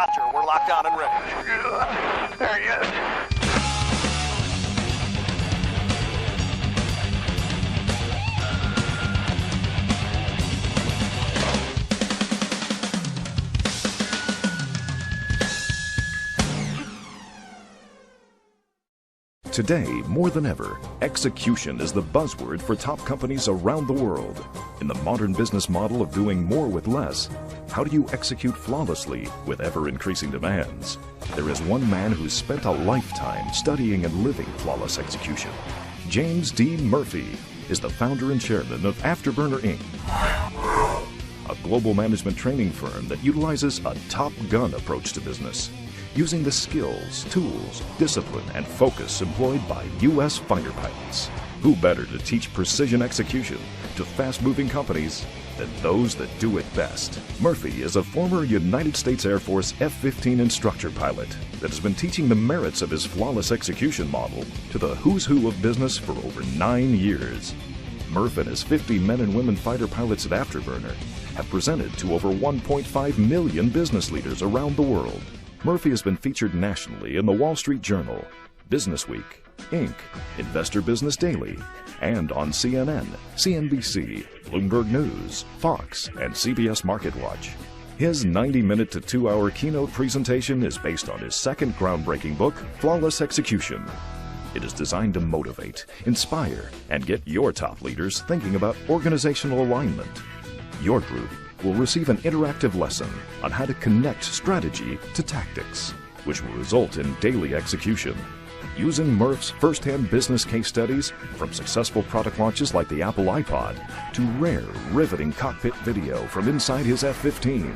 Roger, we're locked on and ready. There he is. Today, more than ever, execution is the buzzword for top companies around the world. In the modern business model of doing more with less, how do you execute flawlessly with ever-increasing demands? There is one man who's spent a lifetime studying and living flawless execution. James D. Murphy is the founder and chairman of Afterburner, Inc., a global management training firm that utilizes a Top Gun approach to business, using the skills, tools, discipline, and focus employed by U.S. fighter pilots. Who better to teach precision execution to fast-moving companies than those that do it best? Murphy is a former United States Air Force F-15 instructor pilot that has been teaching the merits of his flawless execution model to the who's who of business for over 9 years. Murph and his 50 men and women fighter pilots at Afterburner have presented to over 1.5 million business leaders around the world. Murphy has been featured nationally in the Wall Street Journal, Business Week, Inc., Investor Business Daily, and on CNN, CNBC, Bloomberg News, Fox, and CBS MarketWatch. His 90-minute to 2-hour keynote presentation is based on his second groundbreaking book, Flawless Execution. It is designed to motivate, inspire, and get your top leaders thinking about organizational alignment. Your group will receive an interactive lesson on how to connect strategy to tactics, which will result in daily execution. Using Murph's first-hand business case studies, from successful product launches like the Apple iPod to rare, riveting cockpit video from inside his F-15.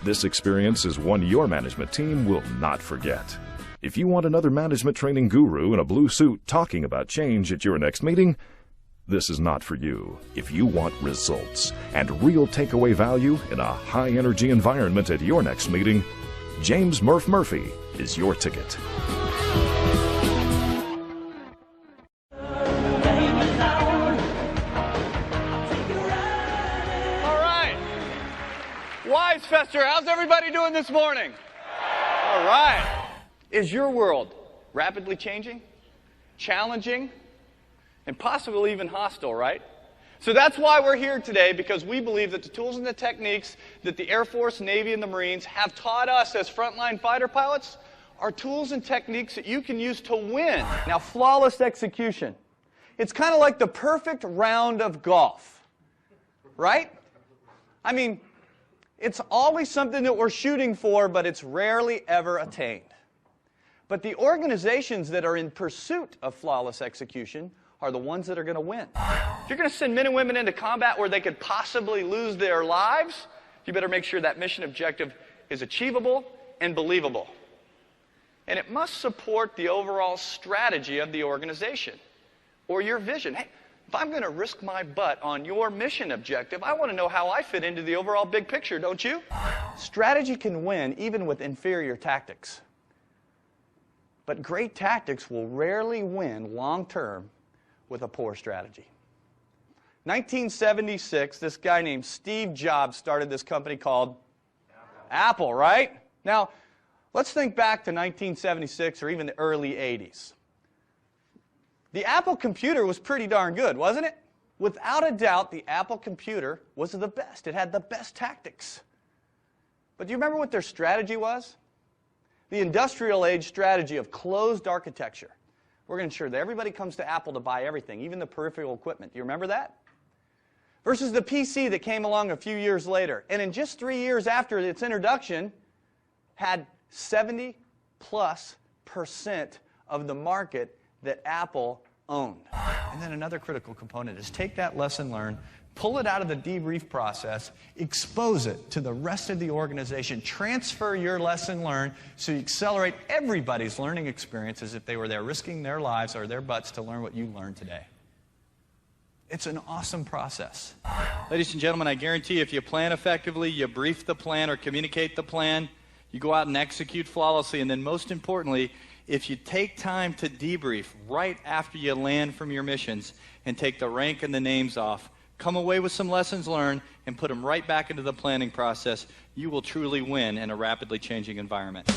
This experience is one your management team will not forget. If you want another management training guru in a blue suit talking about change at your next meeting, this is not for you. If you want results and real takeaway value in a high-energy environment at your next meeting, James Murphy is your ticket. All right. Wise Fester, how's everybody doing this morning? All right. Is your world rapidly changing, challenging, and possibly even hostile, right? So that's why we're here today, because we believe that the tools and the techniques that the Air Force, Navy, and the Marines have taught us as frontline fighter pilots are tools and techniques that you can use to win. Now, flawless execution. It's kind of like the perfect round of golf, right? I mean, it's always something that we're shooting for, but it's rarely ever attained. But the organizations that are in pursuit of flawless execution are the ones that are going to win. If you're going to send men and women into combat where they could possibly lose their lives, you better make sure that mission objective is achievable and believable. And it must support the overall strategy of the organization or your vision. Hey, if I'm going to risk my butt on your mission objective, I want to know how I fit into the overall big picture, don't you? Strategy can win even with inferior tactics. But great tactics will rarely win long-term with a poor strategy. 1976, this guy named Steve Jobs started this company called Apple, right? Now, let's think back to 1976 or even the early 80s. The Apple computer was pretty darn good, wasn't it? Without a doubt, the Apple computer was the best. It had the best tactics. But do you remember what their strategy was? The industrial age strategy of closed architecture. We're going to ensure that everybody comes to Apple to buy everything, even the peripheral equipment. Do you remember that? Versus the PC that came along a few years later. And in just 3 years after its introduction, had 70+% of the market that Apple owned. And then another critical component is take that lesson learned, pull it out of the debrief process, expose it to the rest of the organization, transfer your lesson learned so you accelerate everybody's learning experience as if they were there risking their lives or their butts to learn what you learned today. It's an awesome process. Ladies and gentlemen, I guarantee if you plan effectively, you brief the plan or communicate the plan, you go out and execute flawlessly, and then most importantly, if you take time to debrief right after you land from your missions and take the rank and the names off, come away with some lessons learned, and put them right back into the planning process. You will truly win in a rapidly changing environment.